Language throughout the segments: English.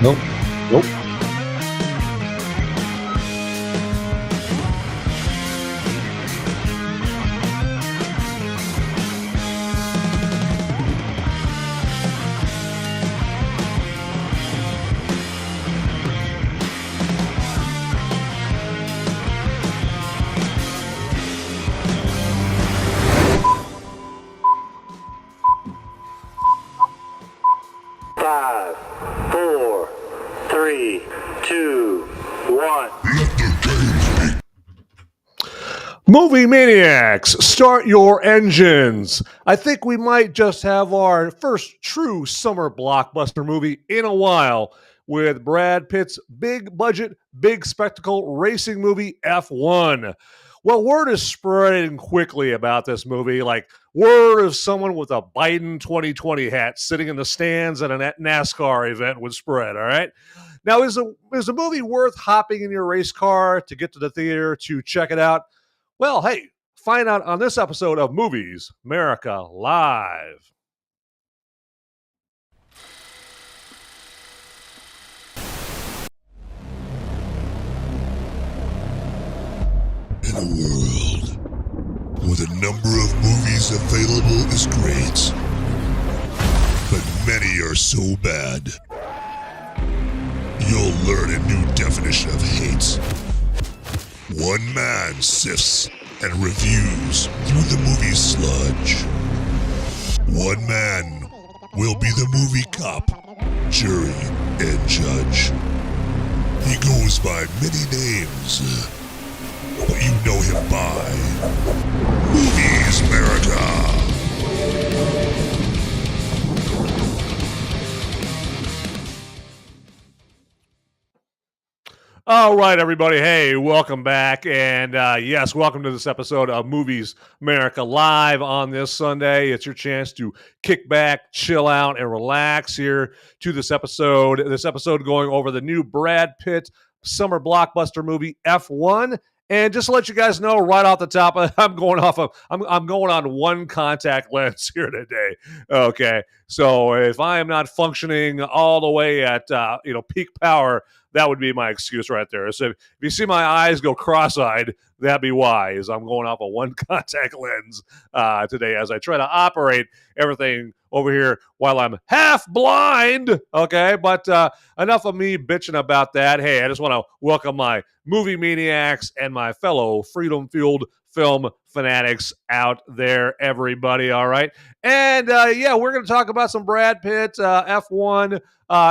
Nope. Nope. Five, four, three, two, one. Movie Maniacs, start your engines. I think we might just have our first true summer blockbuster movie in a while with Brad Pitt's big budget, big spectacle racing movie F1. Well, word is spreading quickly about this movie, like word of someone with a Biden 2020 hat sitting in the stands at a NASCAR event would spread, all right? Now, is a movie worth hopping in your race car to get to the theater to check it out? Well, hey, find out on this episode of Movies Merica Live. In a world where the number of movies available is great, but many are so bad, you'll learn a new definition of hate. One man sifts and reviews through the movie sludge. One man will be the movie cop, jury, and judge. He goes by many names, but you know him by Movies Merica. All right, everybody. Hey, welcome back. And yes, welcome to this episode of Movies Merica Live on this Sunday. It's your chance to kick back, chill out, and relax here to this episode. This episode going over the new Brad Pitt summer blockbuster movie F1. And just to let you guys know right off the top, I'm going on one contact lens here today. Okay, so if I am not functioning all the way at peak power, that would be my excuse right there. So if you see my eyes go cross-eyed, that'd be why, is I'm going off a one contact lens today as I try to operate everything over here while I'm half blind. Okay, but enough of me bitching about that. Hey, I just want to welcome my movie maniacs and my fellow freedom-fueled film fanatics out there, everybody, all right? And we're going to talk about some Brad Pitt F1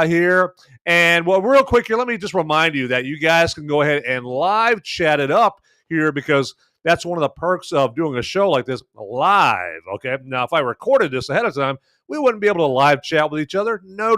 here. And well, real quick here, let me just remind you that you guys can go ahead and live chat it up here, because that's one of the perks of doing a show like this live, okay? Now, if I recorded this ahead of time, we wouldn't be able to live chat with each other. No.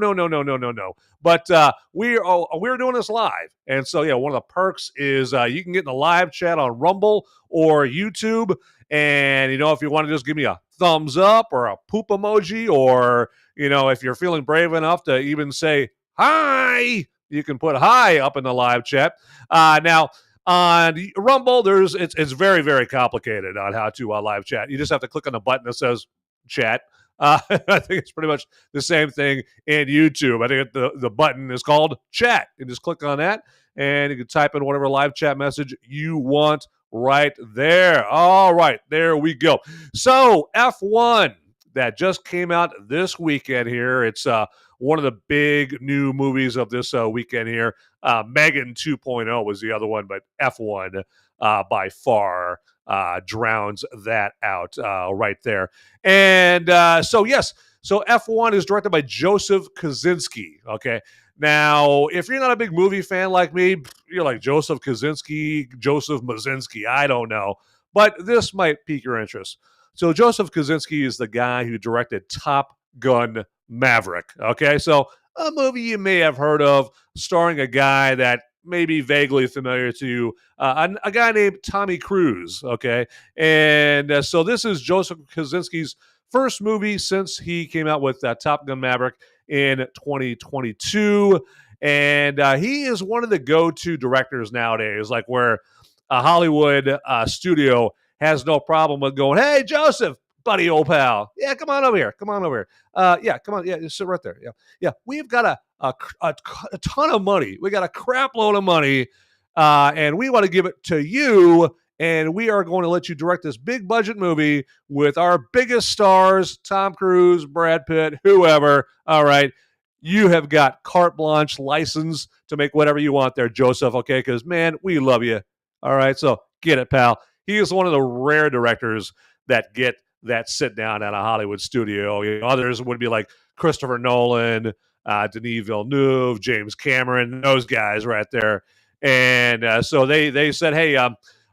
But we're doing this live. And so, yeah, one of the perks is you can get in the live chat on Rumble or YouTube. And, if you want to just give me a thumbs up or a poop emoji, or, if you're feeling brave enough to even say hi, you can put hi up in the live chat. Now, on Rumble, it's very, very complicated on how to live chat. You just have to click on the button that says chat. I think it's pretty much the same thing in YouTube. I think the button is called chat. You just click on that, and you can type in whatever live chat message you want right there. All right, there we go. So F1, that just came out this weekend here. It's one of the big new movies of this weekend here. Megan 2.0 was the other one, but F1 by far drowns that out right there. And so F1 is directed by Joseph Kosinski. Okay. Now, if you're not a big movie fan like me, you're like Joseph Kosinski, Joseph Mazinski, I don't know. But this might pique your interest. So Joseph Kosinski is the guy who directed Top Gun Maverick. Okay, so a movie you may have heard of, starring a guy that may be vaguely familiar to you, a guy named Tommy Cruise. Okay, and so this is Joseph Kosinski's first movie since he came out with Top Gun Maverick in 2022. And he is one of the go-to directors nowadays, like where a Hollywood studio has no problem with going, hey, Joseph, buddy, old pal. Yeah, come on over here. Come on over here. Yeah, come on. Yeah, just sit right there. Yeah. We've got a ton of money. We got a crap load of money, and we want to give it to you. And we are going to let you direct this big budget movie with our biggest stars, Tom Cruise, Brad Pitt, whoever. All right. You have got carte blanche license to make whatever you want there, Joseph, okay? Because, man, we love you. All right, so get it, pal. He is one of the rare directors that get that sit down at a Hollywood studio. Others would be like Christopher Nolan, Denis Villeneuve, James Cameron, those guys right there. And so they said, hey,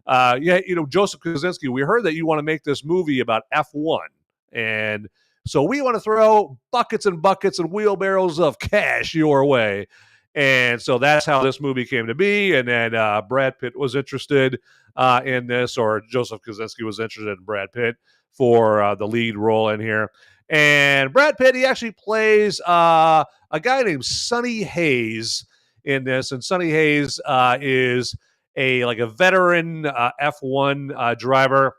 Joseph Kosinski, we heard that you want to make this movie about F1. And so we want to throw buckets and buckets and wheelbarrows of cash your way. And so that's how this movie came to be. And then Brad Pitt was interested in this, or Joseph Kosinski was interested in Brad Pitt for the lead role in here. And Brad Pitt, he actually plays a guy named Sonny Hayes in this. And Sonny Hayes is a veteran F1 driver,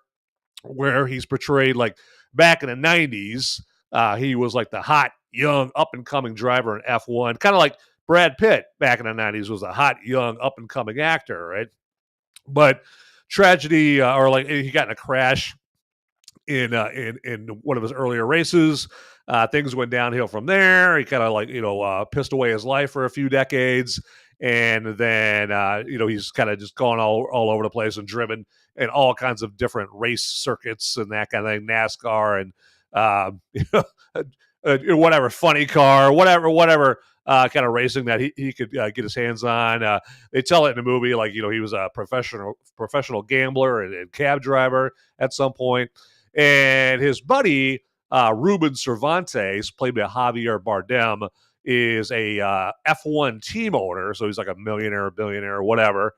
where he's portrayed like back in the 90s. He was like the hot, young, up-and-coming driver in F1, kind of like Brad Pitt back in the 90s was a hot, young, up-and-coming actor, right? But tragedy, or like he got in a crash in one of his earlier races. Things went downhill from there. He kind of pissed away his life for a few decades. And then, he's kind of just gone all over the place and driven in all kinds of different race circuits and that kind of thing, NASCAR and whatever, funny car, whatever kind of racing that he could get his hands on. They tell it in the movie, like, he was a professional gambler and cab driver at some point. And his buddy, Ruben Cervantes, played by Javier Bardem, is a F1 team owner. So he's like a millionaire, billionaire, whatever.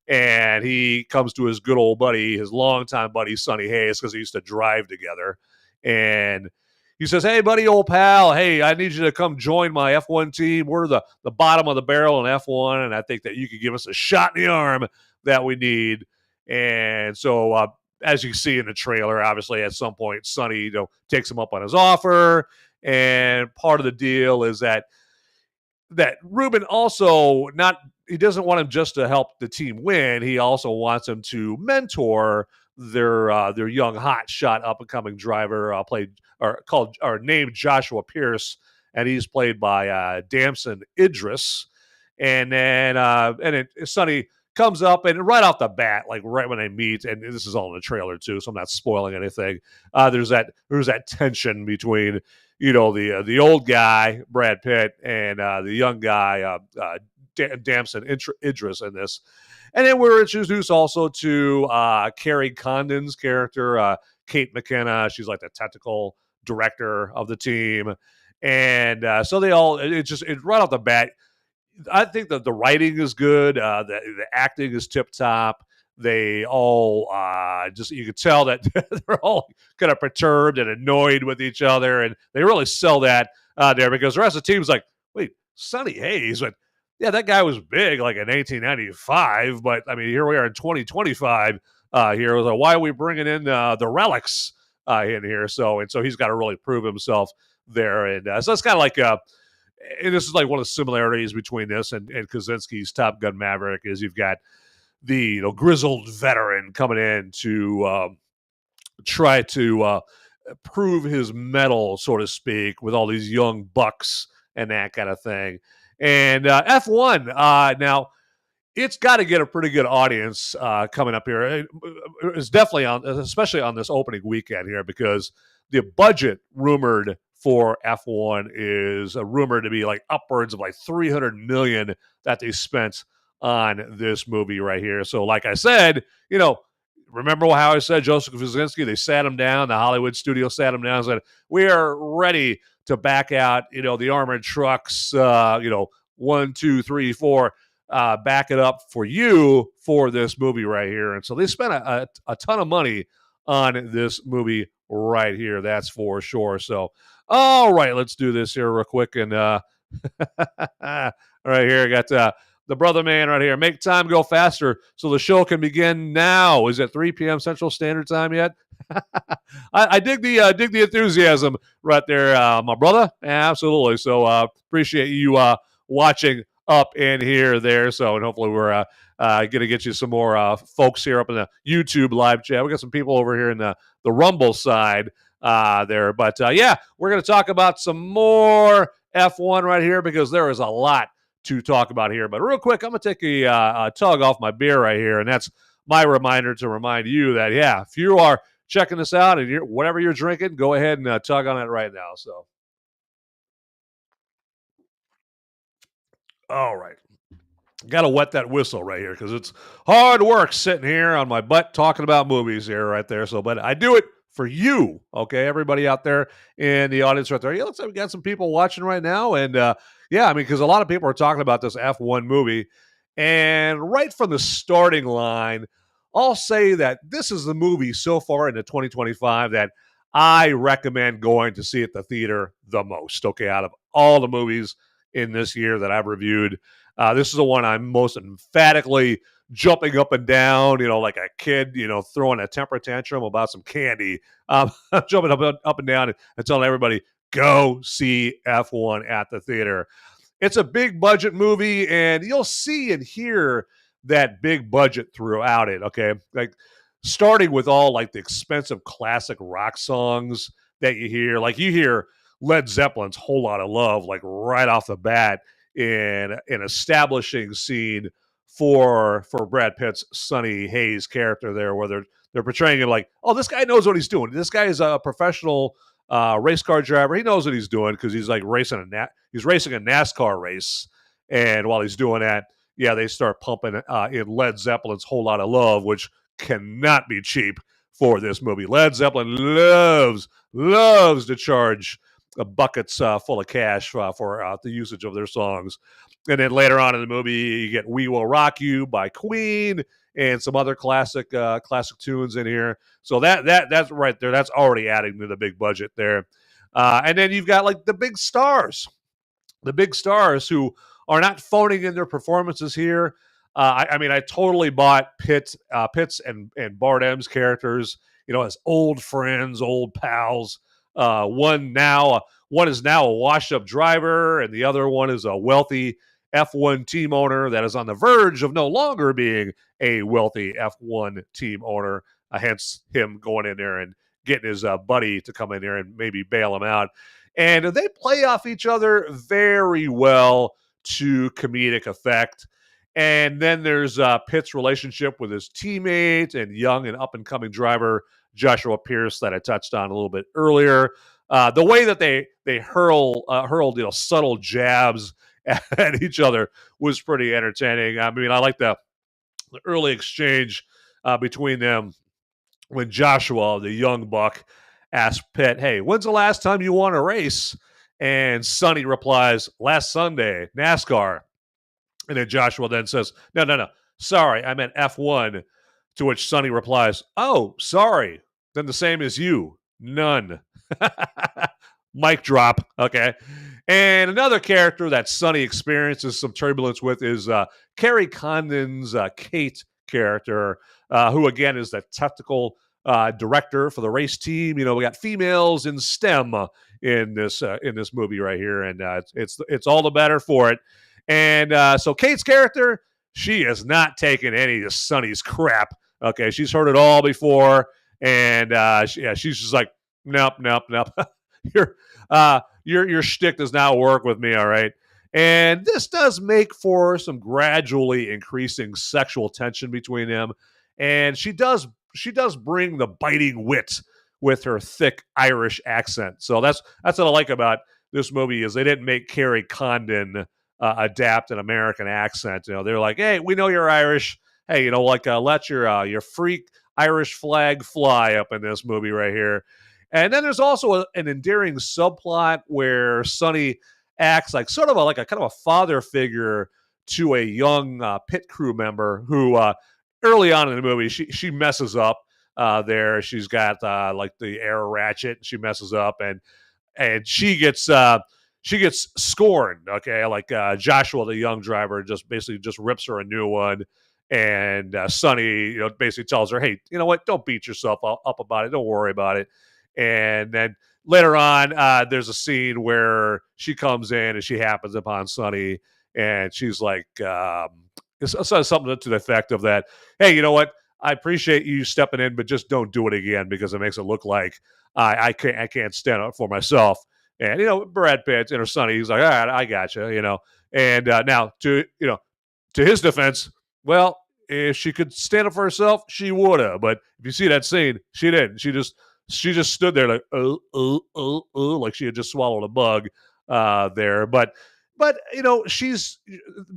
And he comes to his good old buddy, his longtime buddy, Sonny Hayes, because they used to drive together. And he says, hey, buddy, old pal, hey, I need you to come join my F1 team. We're the bottom of the barrel in F1, and I think that you could give us a shot in the arm that we need. And so as you see in the trailer, obviously at some point, Sonny takes him up on his offer. And part of the deal is that Ruben also he doesn't want him just to help the team win. He also wants him to mentor their young hot shot up and coming driver named Joshua Pierce, and he's played by Damson Idris. And then Sonny comes up, and right off the bat, like right when they meet, and this is all in the trailer too, so I'm not spoiling anything. There's that tension between the old guy Brad Pitt and the young guy Damson Idris in this. And then we're introduced also to Kerry Condon's character, Kate McKenna. She's like the technical director of the team. And so they all, right off the bat, I think that the writing is good. The acting is tip top. They all you could tell that they're all kind of perturbed and annoyed with each other. And they really sell that there, because the rest of the team's like, wait, Sonny Hayes, but yeah, that guy was big like in 1895, but I mean, here we are in 2025 here. Like, why are we bringing in the relics in here? So he's got to really prove himself there. And so it's kind of like, and this is like one of the similarities between this and Kosinski's Top Gun Maverick is you've got the grizzled veteran coming in to try to prove his mettle, so to speak, with all these young bucks and that kind of thing. And F1, now, it's got to get a pretty good audience coming up here. It's definitely especially on this opening weekend here, because the budget rumored for F1 is rumored to be like upwards of like $300 million that they spent on this movie right here. So like I said, remember how I said Joseph Kosinski, they sat him down, the Hollywood studio sat him down and said, we are ready to back out, the armored trucks, 1, 2, 3, 4, back it up for you for this movie right here. And so they spent a ton of money on this movie right here. That's for sure. So, all right, let's do this here real quick. And right here, I got the brother man right here. Make time go faster so the show can begin now. Is it 3 p.m. Central Standard Time yet? I dig the enthusiasm right there, my brother. Absolutely. So appreciate you watching up in here there. So, and hopefully we're gonna get you some more folks here up in the YouTube live chat. We got some people over here in the Rumble side there, but yeah, we're gonna talk about some more F1 right here because there is a lot to talk about here. But real quick, I'm gonna take a tug off my beer right here, and that's my reminder to remind you that yeah, if you are checking this out and whatever you're drinking, go ahead and tug on it right now. So, all right. Got to wet that whistle right here because it's hard work sitting here on my butt talking about movies here right there. So, but I do it for you, okay? Everybody out there in the audience right there. Yeah, looks like we got some people watching right now, and yeah, I mean, because a lot of people are talking about this F1 movie, and right from the starting line, I'll say that this is the movie so far into 2025 that I recommend going to see at the theater the most. Okay, out of all the movies in this year that I've reviewed. This is the one I'm most emphatically jumping up and down, like a kid, throwing a temper tantrum about some candy. Jumping up and down and telling everybody, go see F1 at the theater. It's a big budget movie, and you'll see and hear that big budget throughout it, okay? Like, starting with all, like, the expensive classic rock songs that you hear. Like, you hear Led Zeppelin's Whole Lot of Love, like, right off the bat, in an establishing scene for Brad Pitt's Sonny Hayes character there, where they're portraying him like, oh, this guy knows what he's doing. This guy is a professional race car driver. He knows what he's doing because he's like racing a NASCAR race, and while he's doing that, yeah, they start pumping in Led Zeppelin's Whole Lot of Love, which cannot be cheap for this movie. Led Zeppelin loves to charge buckets full of cash for the usage of their songs. And then later on in the movie, you get "We Will Rock You" by Queen and some other classic tunes in here. So that's right there. That's already adding to the big budget there. And then you've got like the big stars who are not phoning in their performances here. I mean, I totally bought Pitt's and Bardem's characters, as old friends, old pals. One is now a washed-up driver, and the other one is a wealthy F1 team owner that is on the verge of no longer being a wealthy F1 team owner. Hence him going in there and getting his buddy to come in there and maybe bail him out. And they play off each other very well to comedic effect. And then there's Pitt's relationship with his teammate and young and up-and-coming driver Joshua Pierce that I touched on a little bit earlier. The way that they hurled subtle jabs at each other was pretty entertaining. I mean, I like the early exchange between them when Joshua, the young buck, asked Pitt, "Hey, when's the last time you won a race?" And Sonny replies, "Last Sunday, NASCAR." And then Joshua then says, No. Sorry, I meant F1. To which Sonny replies, "Oh, sorry. Then the same as you. None." Mic drop. Okay. And another character that Sonny experiences some turbulence with is Kerry Condon's Kate character, who again is the technical director for the race team. We got females in STEM in this movie right here, and it's all the better for it. And so Kate's character, she is not taking any of Sonny's crap. Okay, she's heard it all before, and she's just like, nope. Your shtick does not work with me, all right? And this does make for some gradually increasing sexual tension between them, and she does bring the biting wit with her thick Irish accent. So that's what I like about this movie is they didn't make Kerry Condon adapt an American accent. They're like, hey, we know you're Irish. Hey, let your freak Irish flag fly up in this movie right here. And then there's also an endearing subplot where Sonny acts like sort of a kind of a father figure to a young pit crew member who early on in the movie she messes up there. She's got like the air ratchet. She messes up and she gets scorned. Okay, like Joshua, the young driver, just basically rips her a new one. And Sonny, basically tells her, hey, you know what? Don't beat yourself up about it. Don't worry about it. And then later on, there's a scene where she comes in and she happens upon Sonny, and she's like, it says something to the effect of that, hey, you know what? I appreciate you stepping in, but just don't do it again because it makes it look like I can't stand up for myself. And Brad Pitt and her Sonny, he's like, all right, I got you, And now to his defense, well, if she could stand up for herself, she would have. But if you see that scene, she didn't. She just stood there like, like she had just swallowed a bug there. But she's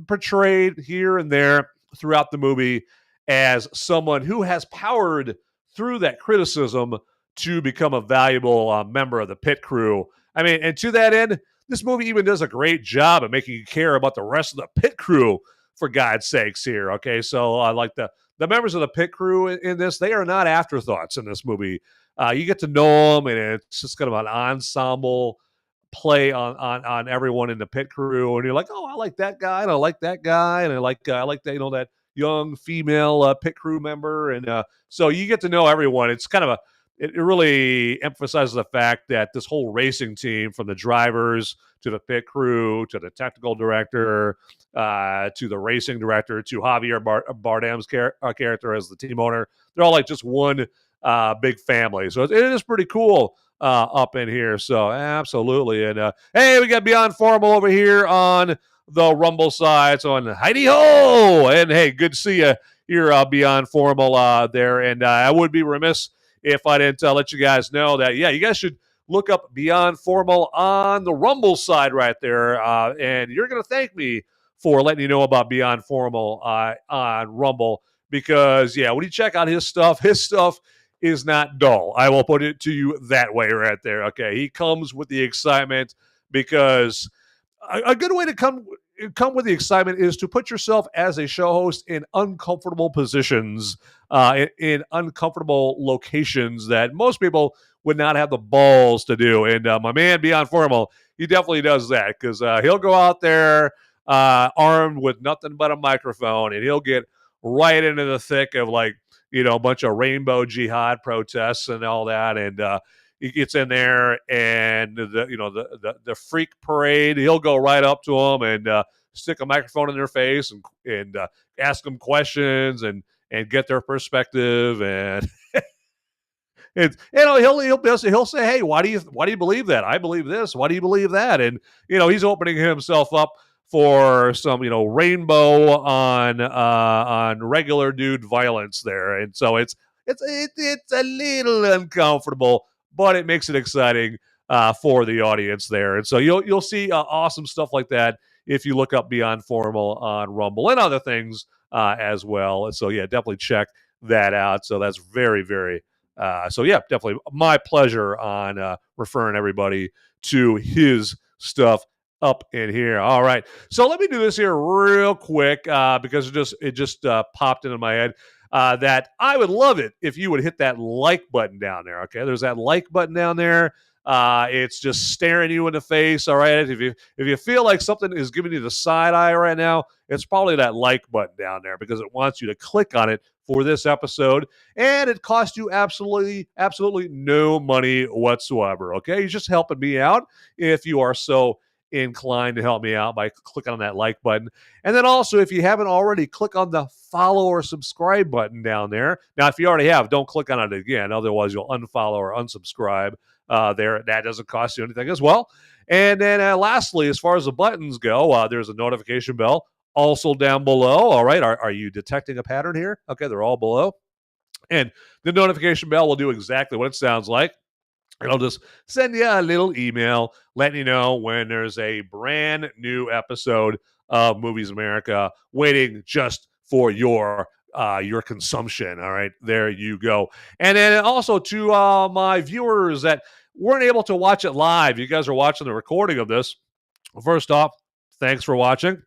portrayed here and there throughout the movie as someone who has powered through that criticism to become a valuable member of the pit crew. I mean, and to that end, this movie even does a great job of making you care about the rest of the pit crew, for God's sakes here. Okay, so like the members of the pit crew in this, they are not afterthoughts in this movie. You get to know them, and it's just kind of an ensemble play on everyone in the pit crew, and you're like, oh, I like that guy, and I like that guy, and I like that, that young female pit crew member, and so you get to know everyone. It's kind of it really emphasizes the fact that this whole racing team, from the drivers to the pit crew to the technical director to the racing director to Javier Bardem's character as the team owner, they're all like just one big family. So it is pretty cool up in here. So absolutely. And hey, we got Beyond Formal over here on the Rumble side. So on Heidi Ho, and hey, good to see you here Beyond Formal there. And I would be remiss if I didn't let you guys know that, yeah, you guys should look up Beyond Formal on the Rumble side right there. And you're going to thank me for letting you know about Beyond Formal on Rumble, because, yeah, when you check out his stuff is not dull. I will put it to you that way right there. Okay, he comes with the excitement, because a good way to come with the excitement is to put yourself as a show host in uncomfortable positions, in uncomfortable locations that most people would not have the balls to do. And my man Beyond Formal, he definitely does that, because he'll go out there armed with nothing but a microphone, and he'll get right into the thick of a bunch of rainbow jihad protests and all that, and he gets in there, and the freak parade, he'll go right up to them and stick a microphone in their face and ask them questions and get their perspective, and he'll say, hey, why do you believe that? I believe this. Why do you believe that? And he's opening himself up for some rainbow on regular dude violence there, and so it's a little uncomfortable, but it makes it exciting for the audience there. And so you'll see awesome stuff like that if you look up Beyond Formal on Rumble and other things as well. And so yeah, definitely check that out. So that's very, very so yeah, definitely my pleasure on referring everybody to his stuff up in here. All right, so let me do this here real quick because it just popped into my head that I would love it if you would hit that like button down there. Okay, there's that like button down there. It's just staring you in the face. All right, if you feel like something is giving you the side eye right now, it's probably that like button down there, because it wants you to click on it for this episode, and it costs you absolutely no money whatsoever. Okay, you're just helping me out if you are so inclined to help me out by clicking on that like button. And then also, if you haven't already, click on the follow or subscribe button down there. Now, if you already have, don't click on it again, otherwise you'll unfollow or unsubscribe there. That doesn't cost you anything as well. And then lastly, as far as the buttons go, there's a notification bell also down below. All right, are you detecting a pattern here? Okay, they're all below. And the notification bell will do exactly what it sounds like. It'll just send you a little email letting you know when there's a brand new episode of Movies America waiting just for your consumption. All right, there you go. And then also to my viewers that weren't able to watch it live, you guys are watching the recording of this. First off, thanks for watching.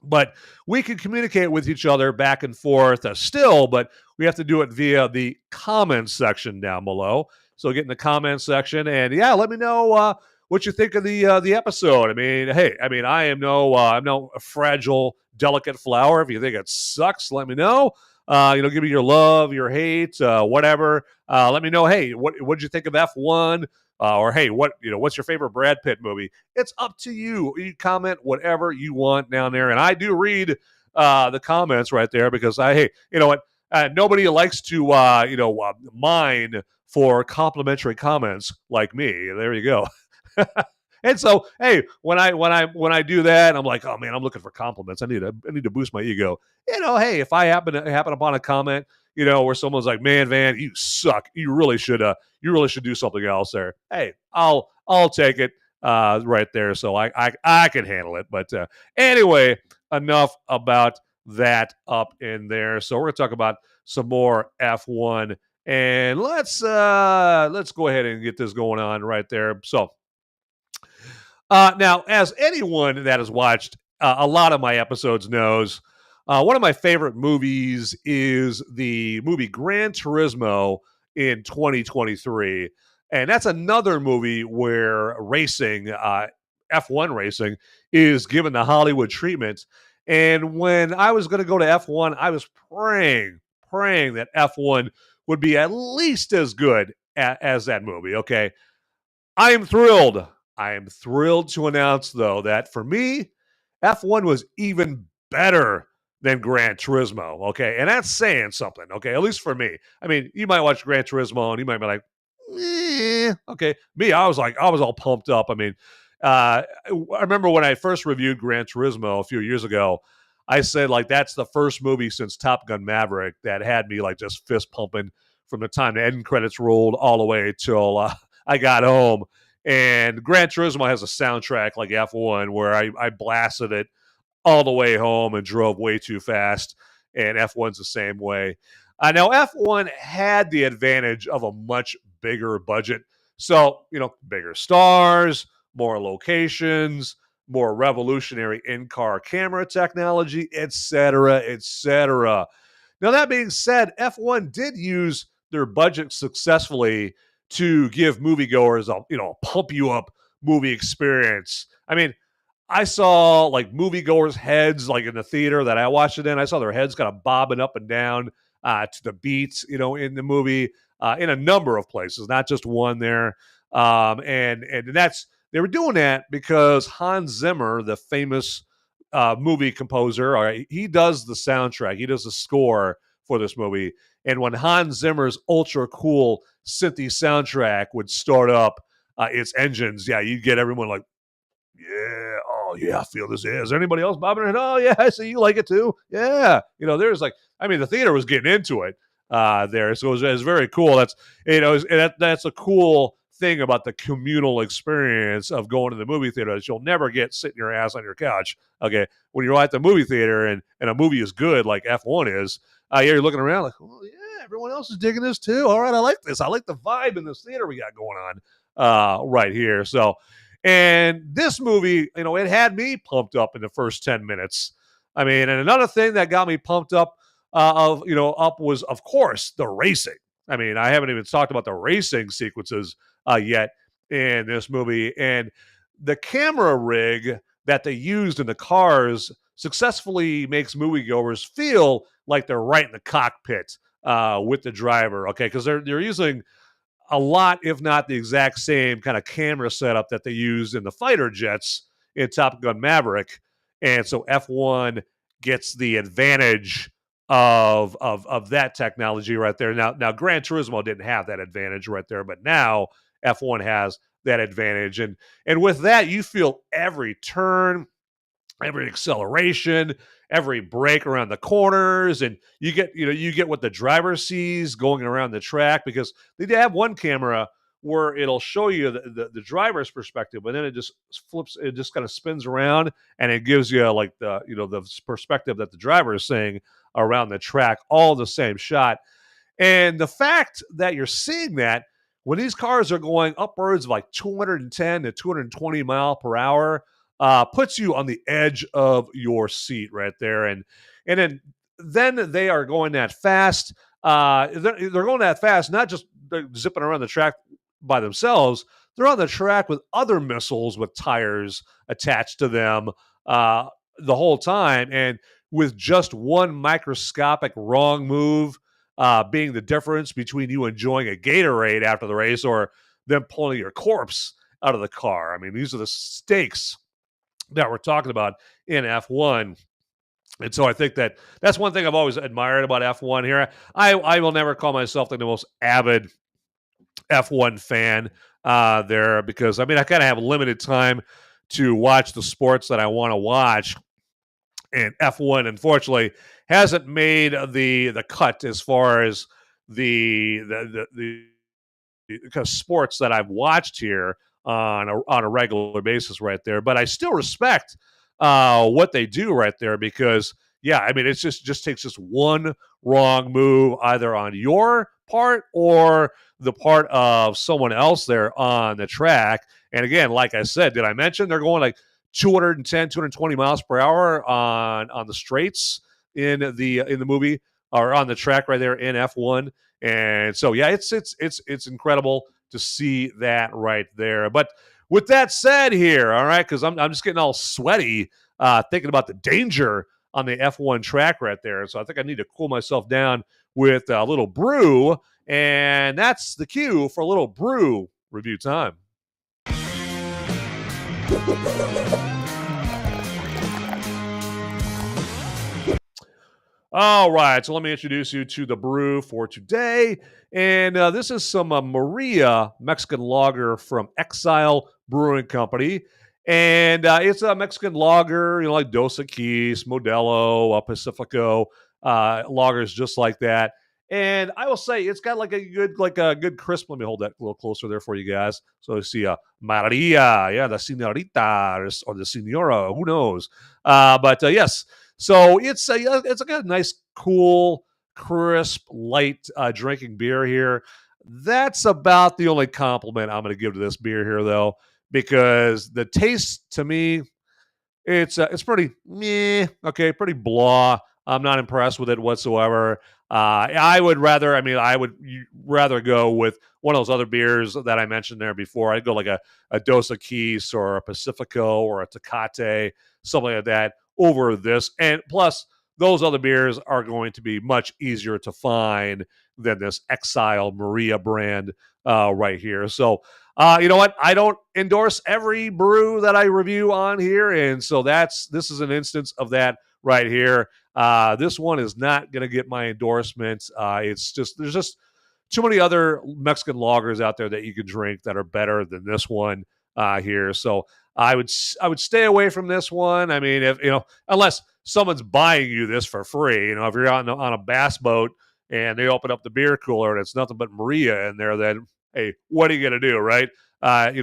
But we can communicate with each other back and forth still, but we have to do it via the comments section down below. So get in the comments section, and yeah, let me know what you think of the episode. I mean, hey, I am I'm no fragile, delicate flower. If you think it sucks, let me know. Give me your love, your hate, whatever. Let me know. Hey, what'd you think of F1? Or hey, what's your favorite Brad Pitt movie? It's up to you. You comment whatever you want down there, and I do read the comments right there because hey, you know what? Nobody likes to mine for complimentary comments like me. There you go. And so, hey, when I do that, I'm like, oh man, I'm looking for compliments. I need to boost my ego. Hey, if I happen upon a comment, where someone's like, man, Van, you suck. You really should do something else there. Hey, I'll take it right there. So I can handle it. But anyway, enough about that up in there. So we're gonna talk about some more F1, and let's go ahead and get this going on right there. So. Now, as anyone that has watched a lot of my episodes knows, one of my favorite movies is the movie Gran Turismo in 2023. And that's another movie where racing, F1 racing, is given the Hollywood treatment. And when I was going to go to F1, I was praying that F1 would be at least as good as that movie, okay? I am thrilled to announce, though, that for me, F1 was even better than Gran Turismo, okay? And that's saying something, okay? At least for me. I mean, you might watch Gran Turismo and you might be like, okay. Me, I was all pumped up. I mean, I remember when I first reviewed Gran Turismo a few years ago, I said, like, that's the first movie since Top Gun Maverick that had me, like, just fist pumping from the time the end credits rolled all the way till I got home. And Gran Turismo has a soundtrack like F1 where I blasted it all the way home and drove way too fast. And F1's the same way. Now, F1 had the advantage of a much bigger budget. So, bigger stars, more locations, more revolutionary in-car camera technology, etc., etc. Now, that being said, F1 did use their budget successfully to give moviegoers a pump you up movie experience. I mean, I saw like moviegoers' heads like in the theater that I watched it in. I saw their heads kind of bobbing up and down to the beats, in the movie in a number of places, not just one there. And that's they were doing that because Hans Zimmer, the famous movie composer, he does the soundtrack, he does the score for this movie. And when Hans Zimmer's ultra cool synthy soundtrack would start up its engines, yeah, you'd get everyone like, yeah, oh yeah, I feel this. Yeah, is there anybody else bobbing their head? Oh yeah, I see you like it too. Yeah, there's like, the theater was getting into it there, so it was very cool. That's that's a cool thing about the communal experience of going to the movie theater that you'll never get sitting your ass on your couch. Okay, when you're at the movie theater and a movie is good like F1 is. You're looking around like, oh, yeah, everyone else is digging this too. All right, I like this. I like the vibe in this theater we got going on right here. So, and this movie, it had me pumped up in the first 10 minutes. I mean, and another thing that got me pumped up was, of course, the racing. I mean, I haven't even talked about the racing sequences yet in this movie. And the camera rig that they used in the cars successfully makes moviegoers feel like they're right in the cockpit with the driver, okay? Because they're using a lot, if not the exact same kind of camera setup that they use in the fighter jets in Top Gun Maverick. And so F1 gets the advantage of that technology right there. Now Gran Turismo didn't have that advantage right there, but now F1 has that advantage. And with that, you feel every turn, every acceleration, every brake around the corners, and you get what the driver sees going around the track, because they have one camera where it'll show you the driver's perspective, but then it just flips, it just kind of spins around, and it gives you like the perspective that the driver is seeing around the track, all the same shot. And the fact that you're seeing that when these cars are going upwards of like 210 to 220 mile per hour, puts you on the edge of your seat right there. And then they are going that fast. They're going that fast, not just zipping around the track by themselves. they're on the track with other missiles with tires attached to them the whole time. And with just one microscopic wrong move being the difference between you enjoying a Gatorade after the race or them pulling your corpse out of the car. I mean, these are the stakes that we're talking about in F1. And so I think that's one thing I've always admired about F1 here. I will never call myself the most avid F1 fan there because, I mean, I kind of have limited time to watch the sports that I want to watch. And F1, unfortunately, hasn't made the cut as far as the kind of sports that I've watched here on a regular basis right there. But I still respect what they do right there because, yeah, I mean, it's just takes just one wrong move either on your part or the part of someone else there on the track. And again, like I said, did I mention they're going like 210, 220 miles per hour on the straights in the movie or on the track right there in F1. And so, yeah, it's incredible to see that right there. But with that said here, all right, because I'm just getting all sweaty thinking about the danger on the F1 track right there. So I think I need to cool myself down with a little brew. And that's the cue for a little brew review time. All right, so let me introduce you to the brew for today. And this is some Merica Mexican lager from Exile Brewing Company. And it's a Mexican lager, you know, like Dos Equis, Modelo, Pacifico, lagers just like that. And I will say it's got like a good crisp. Let me hold that a little closer there for you guys. So you see Maria, yeah, the señorita or the señora, who knows? But yes. So it's like a nice, cool, crisp, light drinking beer here. That's about the only compliment I'm going to give to this beer here, though, because the taste to me, it's pretty meh, okay, pretty blah. I'm not impressed with it whatsoever. I would rather go with one of those other beers that I mentioned there before. I'd go like a Dos Equis or a Pacifico or a Tecate, something like that, over this. And plus, those other beers are going to be much easier to find than this Exile Merica brand right here. So, you know what? I don't endorse every brew that I review on here, and so this is an instance of that right here. This one is not going to get my endorsement. It's just there's just too many other Mexican lagers out there that you can drink that are better than this one here. So I would stay away from this one. I mean, if unless someone's buying you this for free, if you're on a bass boat and they open up the beer cooler and it's nothing but Merica in there, then hey, what are you gonna do, right? Like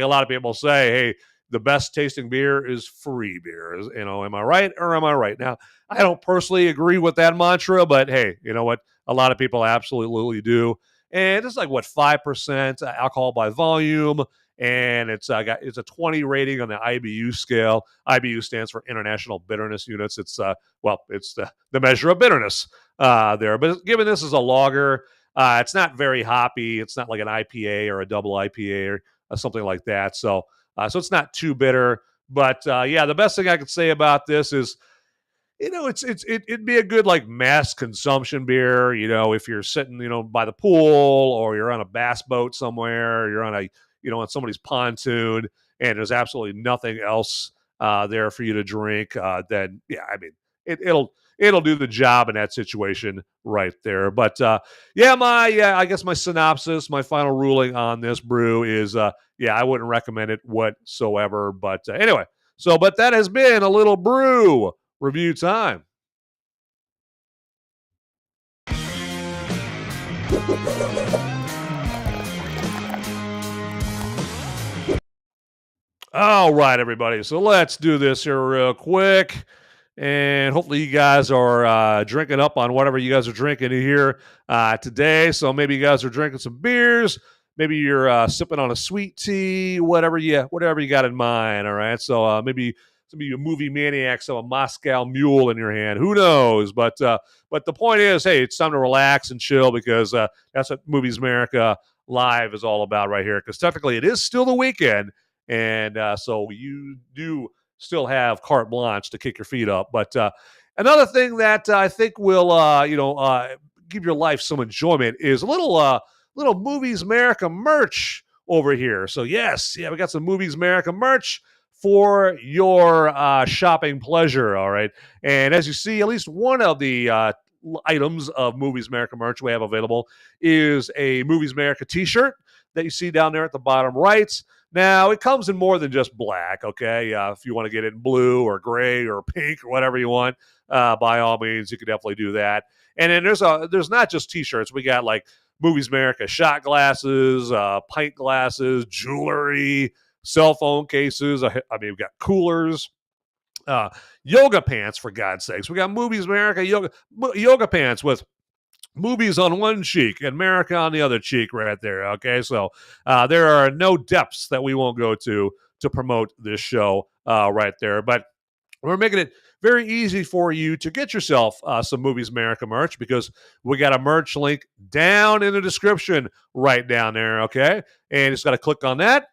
a lot of people say, hey, the best tasting beer is free beer. Am I right or am I right? Now, I don't personally agree with that mantra, but hey, you know what? A lot of people absolutely do. And it's like 5% alcohol by volume. And it's a 20 rating on the IBU scale. IBU stands for International Bitterness Units. It's the measure of bitterness there. But given this is a lager, it's not very hoppy. It's not like an IPA or a double IPA or something like that. So it's not too bitter. But yeah, the best thing I could say about this is, it'd be a good like mass consumption beer. If you're sitting, by the pool or you're on a bass boat somewhere, or you're on on somebody's pontoon, and there's absolutely nothing else there for you to drink, then yeah, I mean, it'll do the job in that situation right there. But I guess my synopsis, my final ruling on this brew is, I wouldn't recommend it whatsoever. But anyway, but that has been a little brew review time. All right, everybody. So let's do this here real quick. And hopefully you guys are drinking up on whatever you guys are drinking here today. So maybe you guys are drinking some beers. Maybe you're sipping on a sweet tea, whatever you got in mind. All right. So maybe some of you movie maniacs have a Moscow Mule in your hand. Who knows? But the point is, hey, it's time to relax and chill because that's what Movies America Live is all about right here, because technically it is still the weekend, and so you do still have carte blanche to kick your feet up. But another thing that I think will, give your life some enjoyment is a little Movies America merch over here. So yes, we got some Movies America merch for your shopping pleasure. All right, and as you see, at least one of the items of Movies America merch we have available is a Movies America t-shirt that you see down there at the bottom right. Now, it comes in more than just black, okay? If you want to get it in blue or gray or pink or whatever you want, by all means, you can definitely do that. And then there's not just t-shirts. We got like Movies America shot glasses, pint glasses, jewelry, cell phone cases. We've got coolers, yoga pants, for God's sakes. We got Movies America yoga pants with movies on one cheek and Merica on the other cheek right there. Okay, so there are no depths that we won't go to promote this show right there. But we're making it very easy for you to get yourself some Movies America merch, because we got a merch link down in the description right down there. Okay, and you just got to click on that.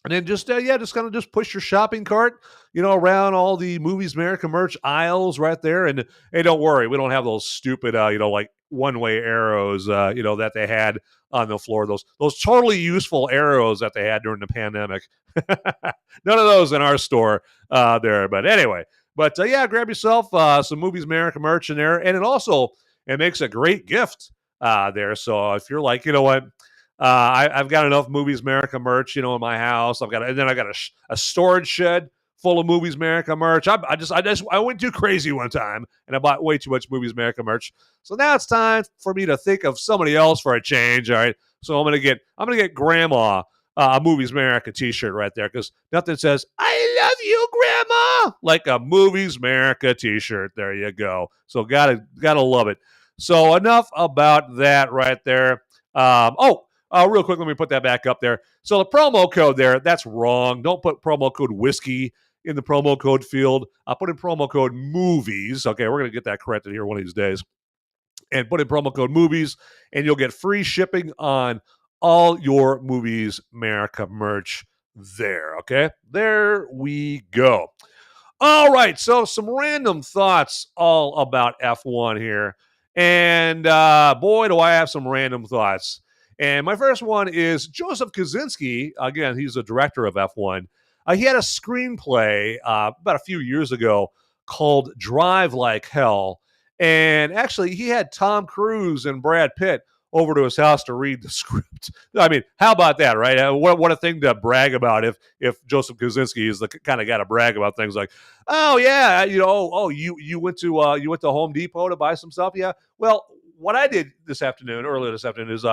And then just kind of just push your shopping cart, around all the Movies America merch aisles right there. And hey, don't worry, we don't have those stupid, like one-way arrows, that they had on the floor. Those totally useful arrows that they had during the pandemic. None of those in our store there. But anyway, grab yourself some Movies America merch in there, and it makes a great gift there. So if you're like, you know what? I've got enough Movies America merch, in my house. I got a storage shed full of Movies America merch. I went too crazy one time and I bought way too much Movies America merch. So now it's time for me to think of somebody else for a change. All right, so I'm gonna get Grandma a Movies America t-shirt right there, because nothing says "I love you, Grandma" like a Movies America t-shirt. There you go. So gotta love it. So enough about that right there. Real quick, let me put that back up there. So the promo code there, that's wrong. Don't put promo code whiskey in the promo code field. I'll put in promo code movies. Okay, we're going to get that corrected here one of these days. And put in promo code movies, and you'll get free shipping on all your Movies America merch there. Okay, there we go. All right, so some random thoughts all about F1 here. And boy, do I have some random thoughts. And my first one is Joseph Kosinski. Again, he's the director of F1. He had a screenplay about a few years ago called Drive Like Hell. And actually, he had Tom Cruise and Brad Pitt over to his house to read the script. I mean, how about that, right? What a thing to brag about if Joseph Kosinski is the kind of guy to brag about things like, oh yeah, you went to Home Depot to buy some stuff, yeah. Well, what I did earlier this afternoon, is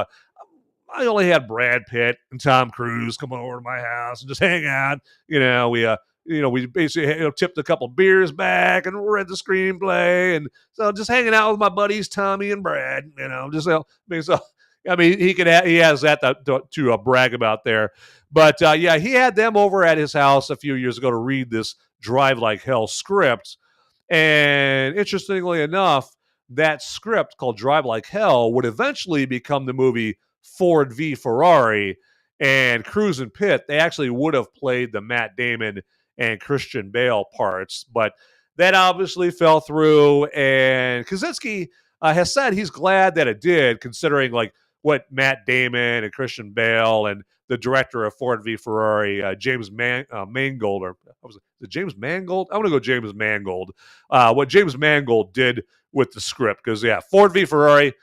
I only had Brad Pitt and Tom Cruise coming over to my house and just hang out. We basically tipped a couple beers back and read the screenplay, and so just hanging out with my buddies Tommy and Brad. He has that to brag about there. But he had them over at his house a few years ago to read this Drive Like Hell script, and interestingly enough, that script called Drive Like Hell would eventually become the movie Ford v Ferrari, and Cruise and Pitt, they actually would have played the Matt Damon and Christian Bale parts, but that obviously fell through, and Kosinski has said he's glad that it did, considering like what Matt Damon and Christian Bale and the director of Ford v Ferrari, James Mangold, or was it James Mangold? I'm going to go James Mangold. What James Mangold did with the script, because Ford v Ferrari,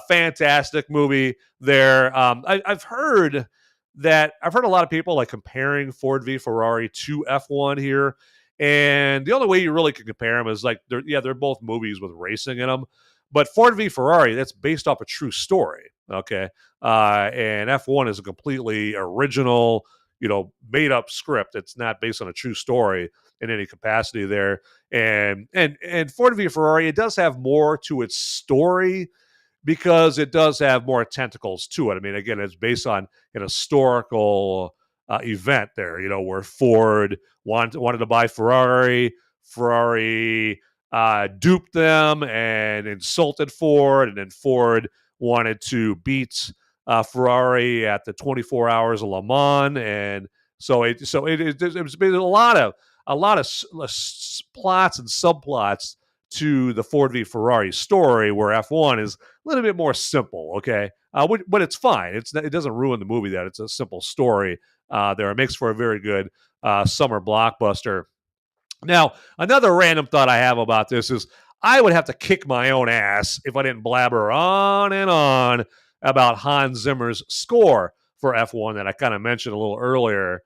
fantastic movie there. I've heard a lot of people like comparing Ford v Ferrari to F1 here, and the only way you really can compare them is like they're both movies with racing in them. But Ford v Ferrari, that's based off a true story, okay? And F1 is a completely original, made up script. It's not based on a true story in any capacity there. And Ford v Ferrari, it does have more to its story, because it does have more tentacles to it. I mean, again, it's based on an historical event there, where Ford wanted to buy Ferrari. Ferrari duped them and insulted Ford, and then Ford wanted to beat Ferrari at the 24 Hours of Le Mans, and it's been a lot of plots and subplots to the Ford v Ferrari story, where F1 is a little bit more simple. Okay, but it's fine. It doesn't ruin the movie that it's a simple story. There, it makes for a very good summer blockbuster. Now, another random thought I have about this is I would have to kick my own ass if I didn't blabber on and on about Hans Zimmer's score for F1 that I kind of mentioned a little earlier.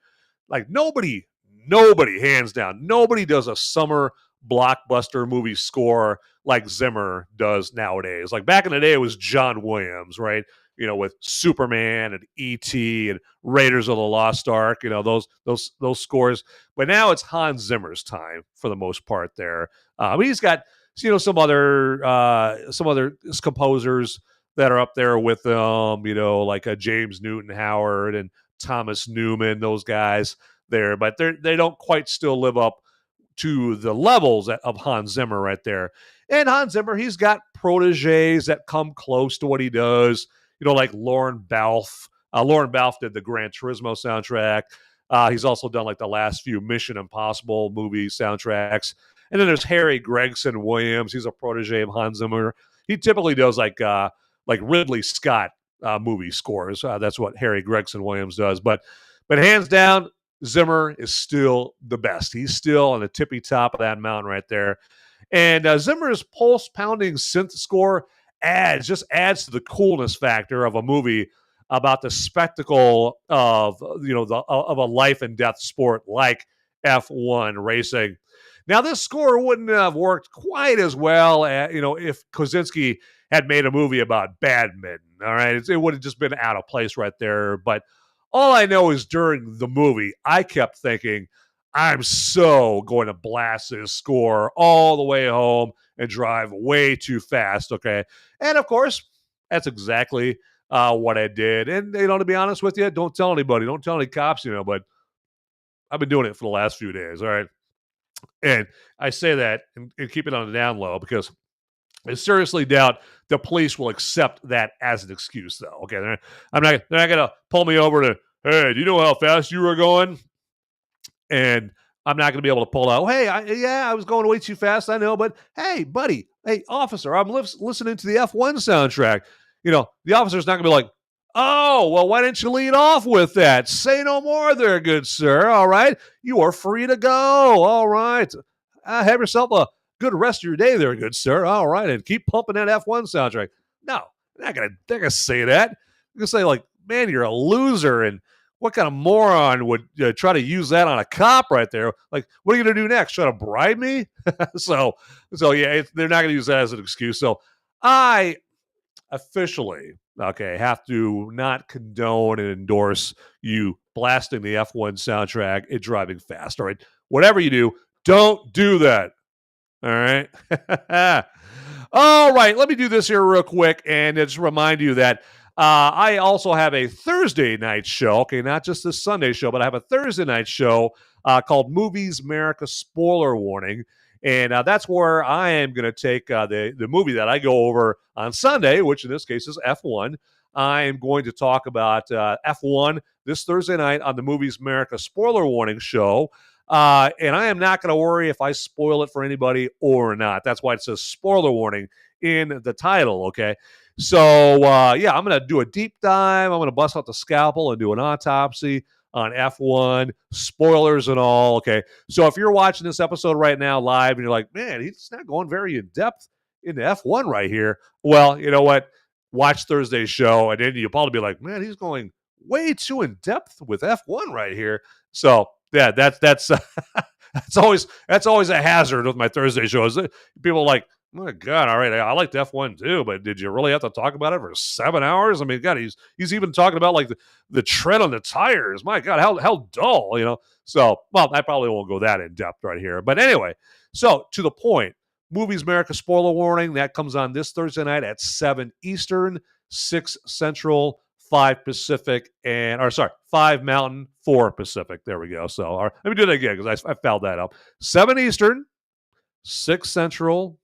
Like nobody, hands down, nobody does a summer blockbuster movie score like Zimmer does nowadays. Like back in the day, it was John Williams, right? You know, with Superman and E.T. and Raiders of the Lost Ark, you know, those scores. But now it's Hans Zimmer's time for the most part there. He's got, you know, some other composers that are up there with them, you know, like James Newton Howard and Thomas Newman, those guys there. But they don't quite still live up to the levels of Hans Zimmer right there. And Hans Zimmer, he's got proteges that come close to what he does. You know, like Lauren Balfe. Lauren Balfe did the Gran Turismo soundtrack. He's also done like the last few Mission Impossible movie soundtracks. And then there's Harry Gregson Williams. He's a protege of Hans Zimmer. He typically does like Ridley Scott movie scores. That's what Harry Gregson Williams does. But hands down, Zimmer is still the best. He's still on the tippy top of that mountain right there. And Zimmer's pulse-pounding synth score adds to the coolness factor of a movie about the spectacle of, you know, of a life and death sport like F1 racing. Now, this score wouldn't have worked quite as well, you know, if Kosinski had made a movie about badminton. All right, it would have just been out of place right there. But all I know is during the movie, I kept thinking, I'm so going to blast this score all the way home and drive way too fast, okay? And, of course, that's exactly what I did. And, you know, to be honest with you, don't tell anybody. Don't tell any cops, you know, but I've been doing it for the last few days, all right? And I say that and keep it on the down low because I seriously doubt the police will accept that as an excuse, though, okay? They're not going to pull me over to, hey, do you know how fast you were going? And I'm not going to be able to pull out, hey, I was going way too fast, I know, but hey, buddy, hey, officer, I'm listening to the F1 soundtrack. You know, the officer's not going to be like, oh, well, why didn't you lead off with that? Say no more there, good sir, all right? You are free to go, all right? Have yourself a good rest of your day there, good sir, all right? And keep pumping that F1 soundtrack. No, they're not going to say that. They're going to say, like, man, you're a loser, and what kind of moron would try to use that on a cop right there? Like, what are you going to do next? Try to bribe me? So yeah, they're not going to use that as an excuse. So I officially, okay, have to not condone and endorse you blasting the F1 soundtrack and driving fast. All right, whatever you do, don't do that. All right. All right, let me do this here real quick and just remind you that I also have a Thursday night show, okay, not just the Sunday show, but I have a Thursday night show called Movies Merica Spoiler Warning, and that's where I am going to take the movie that I go over on Sunday, which in this case is F1. I am going to talk about F1 this Thursday night on the Movies Merica Spoiler Warning show, and I am not going to worry if I spoil it for anybody or not. That's why it says spoiler warning in the title, okay? So, yeah, I'm going to do a deep dive. I'm going to bust out the scalpel and do an autopsy on F1, spoilers and all, okay? So if you're watching this episode right now live and you're like, man, he's not going very in-depth into F1 right here, well, you know what? Watch Thursday's show, and then you'll probably be like, man, he's going way too in-depth with F1 right here. So, yeah, that's that's always a hazard with my Thursday shows. People are like, oh my God, all right, I liked F1 too, but did you really have to talk about it for 7 hours? I mean, God, he's even talking about like the tread on the tires. My God, how dull, you know? So, well, I probably won't go that in depth right here. But anyway, so to the point, Movies Merica Spoiler Warning, that comes on this Thursday night at 7 Eastern, 6 Central, 5 Pacific, 5 Mountain, 4 Pacific. There we go. So let me do that again because I fouled that up. 7 Eastern, 6 Central,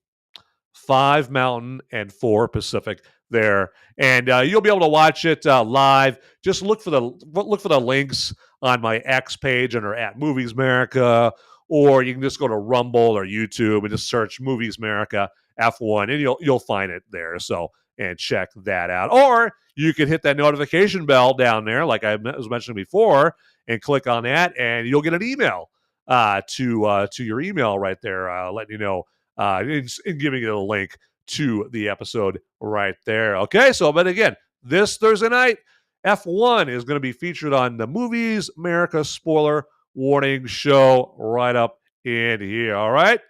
5 Mountain, and 4 Pacific. there, and you'll be able to watch it live. Just look for the links on my X page under @MoviesMerica, or you can just go to Rumble or YouTube and just search Movies America F1, and you'll find it there. So, and check that out. Or you can hit that notification bell down there, like I was mentioning before, and click on that, and you'll get an email to your email right there, letting you know, and giving you a link to the episode right there. Okay, so but again, this Thursday night, F1 is going to be featured on the Movies America Spoiler Warning Show right up in here. All right.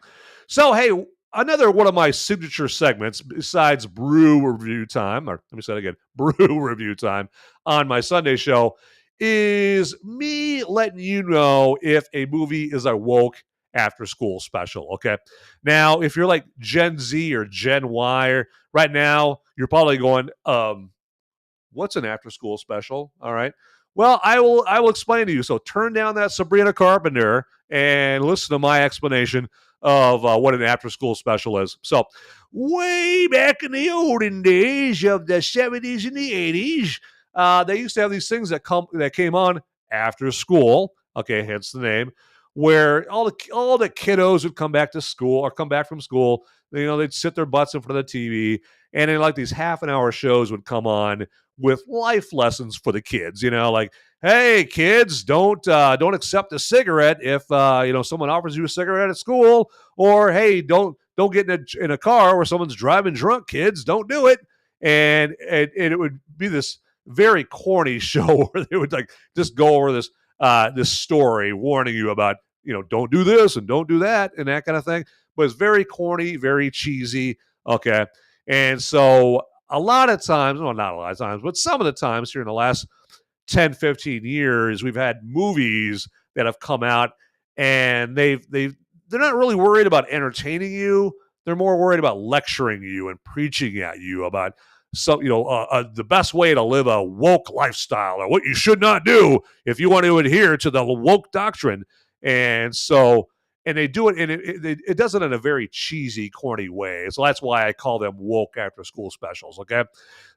So, hey, another one of my signature segments besides brew review time, or let me say it again, brew review time on my Sunday show is me letting you know if a movie is a woke after school special. Okay. Now, if you're like Gen Z or Gen Y, or right now, you're probably going, what's an after school special? All right. Well, I will explain to you. So turn down that Sabrina Carpenter and listen to my explanation of what an after school special is. So way back in the olden days of the 70s and the 80s, they used to have these things that came on after school. Okay, hence the name, where all the kiddos would come back to school or come back from school. You know, they'd sit their butts in front of the TV, and then like these half-an-hour shows would come on with life lessons for the kids. You know, like, hey, kids, don't accept a cigarette if someone offers you a cigarette at school, or hey, don't get in a car where someone's driving drunk. Kids, don't do it. And it would be this very corny show where they would like just go over this story, warning you about, don't do this and don't do that and that kind of thing. But it's very corny, very cheesy. Okay. And so a lot of times, well, not a lot of times, but some of the times here in the last 10, 15 years, we've had movies that have come out, and they're not really worried about entertaining you. They're more worried about lecturing you and preaching at you about the best way to live a woke lifestyle, or what you should not do if you want to adhere to the woke doctrine. And so, and they do it, and it does it in a very cheesy, corny way. So that's why I call them woke after school specials. Okay.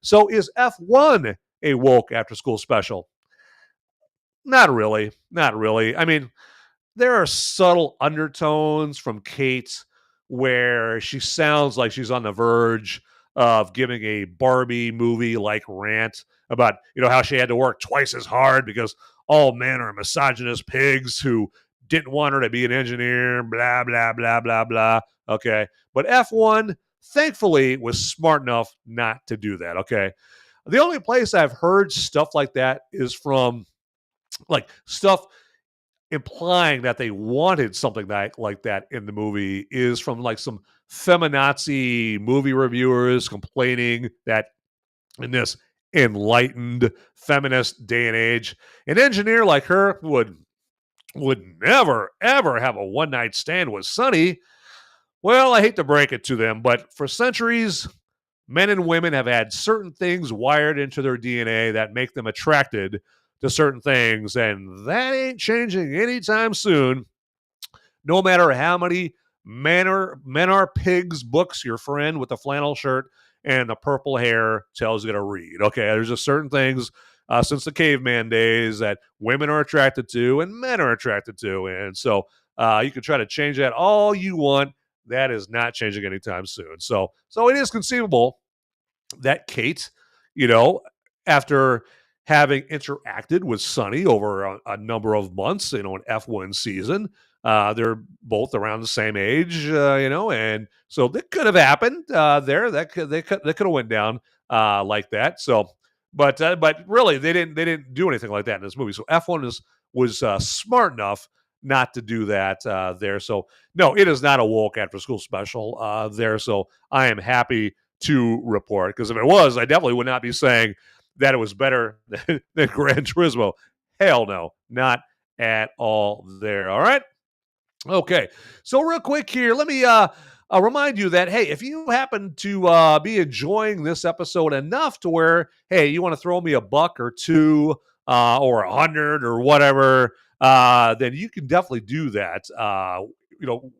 So is F1 a woke after school special? Not really. Not really. I mean, there are subtle undertones from Kate where she sounds like she's on the verge of giving a Barbie movie like rant about, how she had to work twice as hard because all men are misogynist pigs who didn't want her to be an engineer, blah, blah, blah, blah, blah. Okay. But F1, thankfully, was smart enough not to do that. Okay. The only place I've heard stuff like that is from like stuff implying that they wanted something like that in the movie is from like some feminazi movie reviewers complaining that in this enlightened feminist day and age, an engineer like her would never, ever have a one-night stand with Sonny. Well, I hate to break it to them, but for centuries, men and women have had certain things wired into their DNA that make them attracted to certain things, and that ain't changing anytime soon. No matter how many men are pigs books your friend with the flannel shirt and the purple hair tells you to read. Okay, there's just certain things since the caveman days that women are attracted to and men are attracted to, and so you can try to change that all you want. That is not changing anytime soon. So it is conceivable that Kate, after having interacted with Sonny over a number of months, an F1 season, they're both around the same age, and so that could have happened there. That could have went down like that. So, but really, they didn't do anything like that in this movie. So F1 was smart enough not to do that there. So no, it is not a woke after school special there. So I am happy to report, because if it was, I definitely would not be saying that it was better than Gran Turismo. Hell no, not at all there. All right. Okay. So real quick here, let me remind you that, hey, if you happen to be enjoying this episode enough to where, hey, you want to throw me a buck or two or 100 or whatever, then you can definitely do that,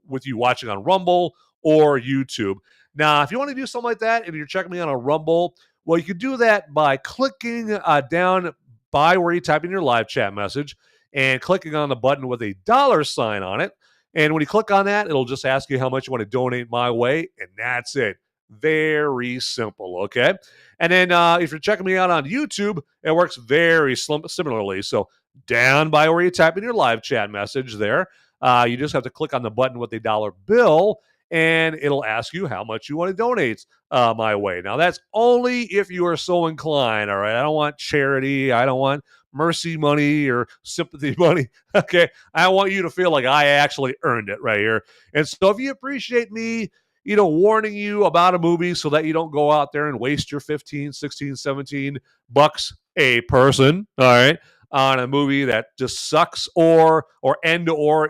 with you watching on Rumble or YouTube. Now, if you want to do something like that and you're checking me on a Rumble, Well, you can do that by clicking down by where you type in your live chat message and clicking on the button with a $sign on it. And when you click on that, it'll just ask you how much you want to donate my way, and that's it. Very simple, okay? And then if you're checking me out on YouTube, it works very similarly. So down by where you type in your live chat message there, you just have to click on the button with a dollar bill, and it'll ask you how much you want to donate my way. Now, that's only if you are so inclined, all right? I don't want charity. I don't want mercy money or sympathy money, okay? I want you to feel like I actually earned it right here. And so if you appreciate me, warning you about a movie so that you don't go out there and waste your 15, 16, 17 bucks a person, all right, on a movie that just sucks or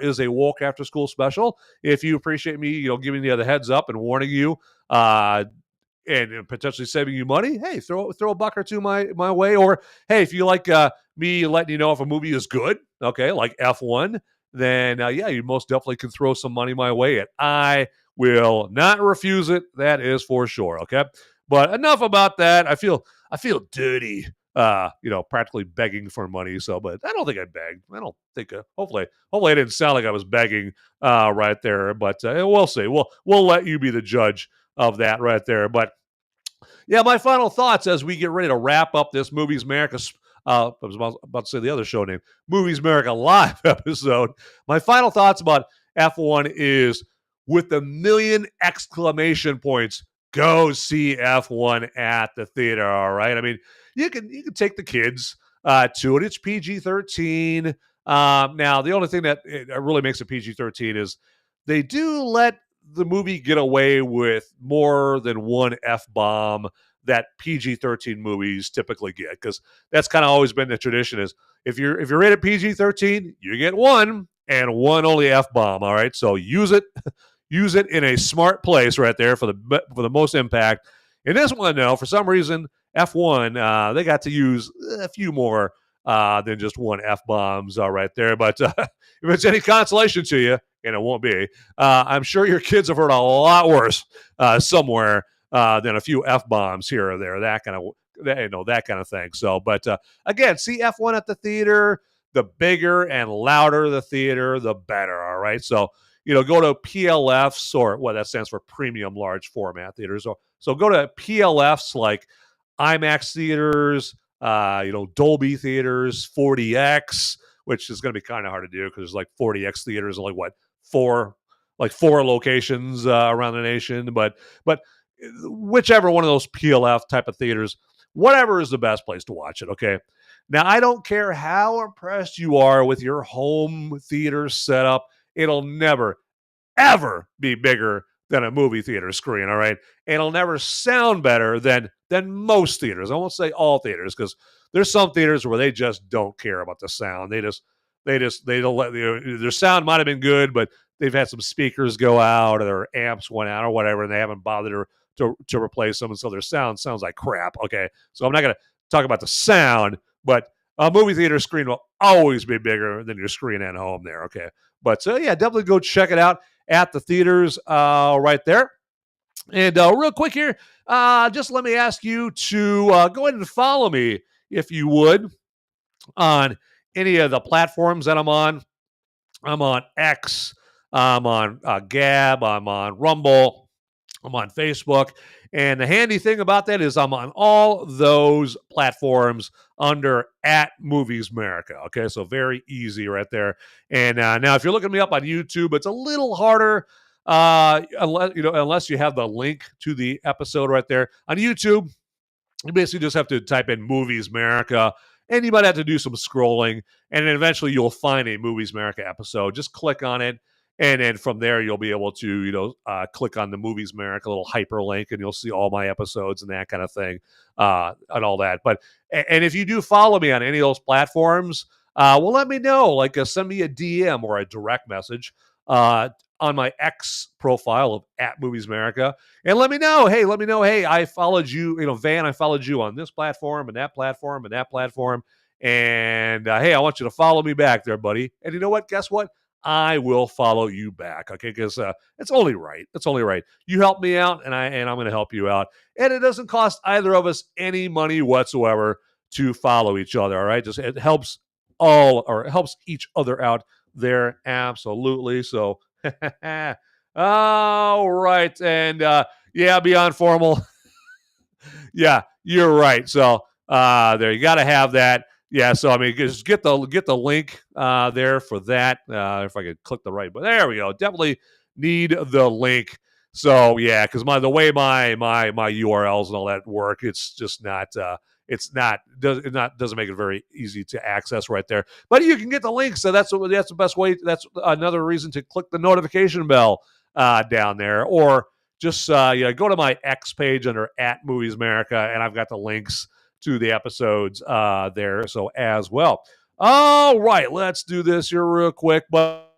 is a woke after school special. If you appreciate me, giving you the heads up and warning you, and potentially saving you money, hey, throw a buck or two my way. Or hey, if you like me letting you know if a movie is good, okay, like F1, then yeah, you most definitely can throw some money my way. And I will not refuse it. That is for sure. Okay, but enough about that. I feel dirty. Practically begging for money. So, but I don't think I begged. I don't think. Hopefully, I didn't sound like I was begging right there. But we'll see. We'll let you be the judge of that right there. But yeah, my final thoughts as we get ready to wrap up this Movies America. I was about to say the other show name, Movies America Live episode. My final thoughts about F1 is with the million exclamation points. Go see F1 at the theater. All right. I mean, you can take the kids to it. It's PG-13. Now, the only thing that really makes it PG-13 is they do let the movie get away with more than one F-bomb that PG-13 movies typically get, because that's kind of always been the tradition is if you're rated PG-13, you get one and one only F-bomb, all right? So use it in a smart place right there for the most impact. In this one, though, for some reason, F1, they got to use a few more than just one F-bombs right there. But if it's any consolation to you, and it won't be, I'm sure your kids have heard a lot worse somewhere than a few F-bombs here or there, that kind of thing. So, but again, see F1 at the theater. The bigger and louder the theater, the better, all right? So, go to PLFs, or what that stands for, premium large format theaters. So go to PLFs like IMAX theaters, Dolby theaters, 4DX, which is going to be kind of hard to do because there's like 4DX theaters in four locations around the nation. But whichever one of those PLF type of theaters, whatever is the best place to watch it, okay? Now, I don't care how impressed you are with your home theater setup. It'll never, ever be bigger than a movie theater screen, all right? And it'll never sound better than most theaters. I won't say all theaters, because there's some theaters where they just don't care about the sound. They don't let their sound might have been good, but they've had some speakers go out or their amps went out or whatever, and they haven't bothered to replace them, and so their sound sounds like crap. Okay, so I'm not going to talk about the sound, but a movie theater screen will always be bigger than your screen at home there. Okay, but yeah, definitely go check it out at the theaters right there. And real quick here, just let me ask you to go ahead and follow me, if you would, on any of the platforms that I'm on. I'm on X, I'm on Gab, I'm on Rumble, I'm on Facebook. And the handy thing about that is I'm on all those platforms under @MoviesAmerica. Okay, so very easy right there. And now, if you're looking me up on YouTube, it's a little harder unless you have the link to the episode right there. On YouTube, you basically just have to type in Movies America, and you might have to do some scrolling, and then eventually you'll find a Movies America episode. Just click on it, and then from there you'll be able to, click on the Movies America little hyperlink, and you'll see all my episodes and that kind of thing, and all that. But and if you do follow me on any of those platforms, well, let me know. Like, send me a DM or a direct message on my X profile of @MoviesAmerica, and let me know. Hey, I followed you, Van, I followed you on this platform and that platform and that platform, and hey, I want you to follow me back there, buddy. And you know what? Guess what? I will follow you back, okay? Because it's only right. It's only right. You help me out, and I'm going to help you out. And it doesn't cost either of us any money whatsoever to follow each other, all right? Just it helps it helps each other out there, absolutely. So, all right. And yeah, Beyond Formal. Yeah, you're right. So there, you got to have that. Yeah, so I mean, just get the link there for that. If I could click the right, but there we go. Definitely need the link. So yeah, because the way my URLs and all that work, it's just not. Doesn't make it very easy to access right there. But you can get the link, so that's the best way. That's another reason to click the notification bell down there, or just go to my X page under @MoviesMerica, and I've got the links to the episodes there, so as well. All right, let's do this here real quick. But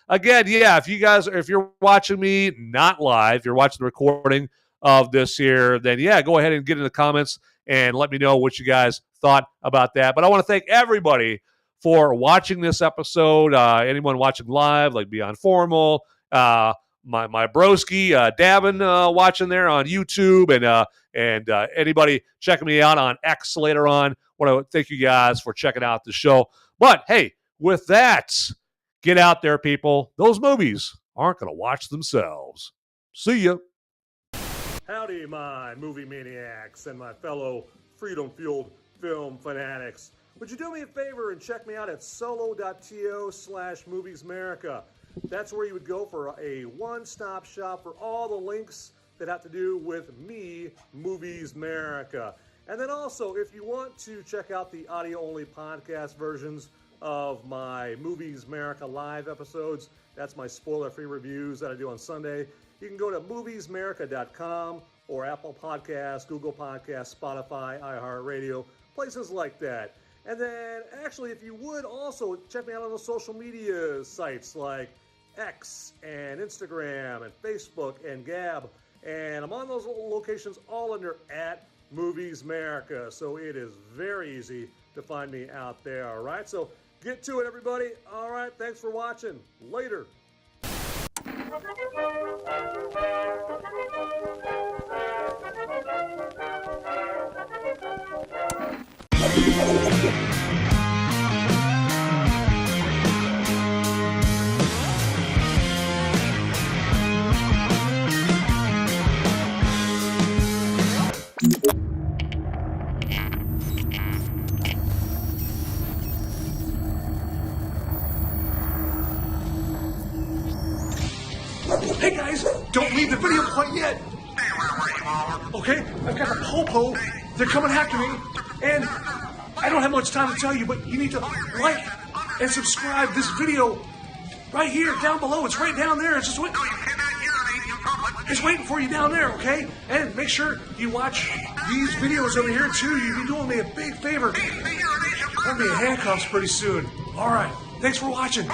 again, yeah, if you're watching me not live, you're watching the recording of this here, then yeah, go ahead and get in the comments and let me know what you guys thought about that. But I want to thank everybody for watching this episode. Anyone watching live, like Beyond Formal, my broski, Davin, watching there on YouTube, and anybody checking me out on X later on. I want to thank you guys for checking out the show. But hey, with that, get out there, people. Those movies aren't going to watch themselves. See ya. Howdy, my movie maniacs and my fellow freedom-fueled film fanatics. Would you do me a favor and check me out at solo.to/moviesmerica? That's where you would go for a one-stop shop for all the links that have to do with me, Movies Merica. And then also, if you want to check out the audio-only podcast versions of my Movies Merica live episodes, that's my spoiler-free reviews that I do on Sunday, you can go to moviesmerica.com or Apple Podcasts, Google Podcasts, Spotify, iHeartRadio, places like that. And then, actually, if you would also check me out on the social media sites like X and Instagram and Facebook and Gab. And I'm on those locations all under @MoviesMerica. So it is very easy to find me out there, all right? So get to it, everybody. All right, thanks for watching. Later. Hey guys, don't leave the video quite yet. Okay, I've got the popo. They're coming after me, and I don't have much time to tell you, but you need to like and subscribe this video right here down below. It's right down there. It's just waiting. It's waiting for you down there, okay? And make sure you watch these videos over here too. You'll be doing me a big favor. I'll be in handcuffs pretty soon. All right, thanks for watching.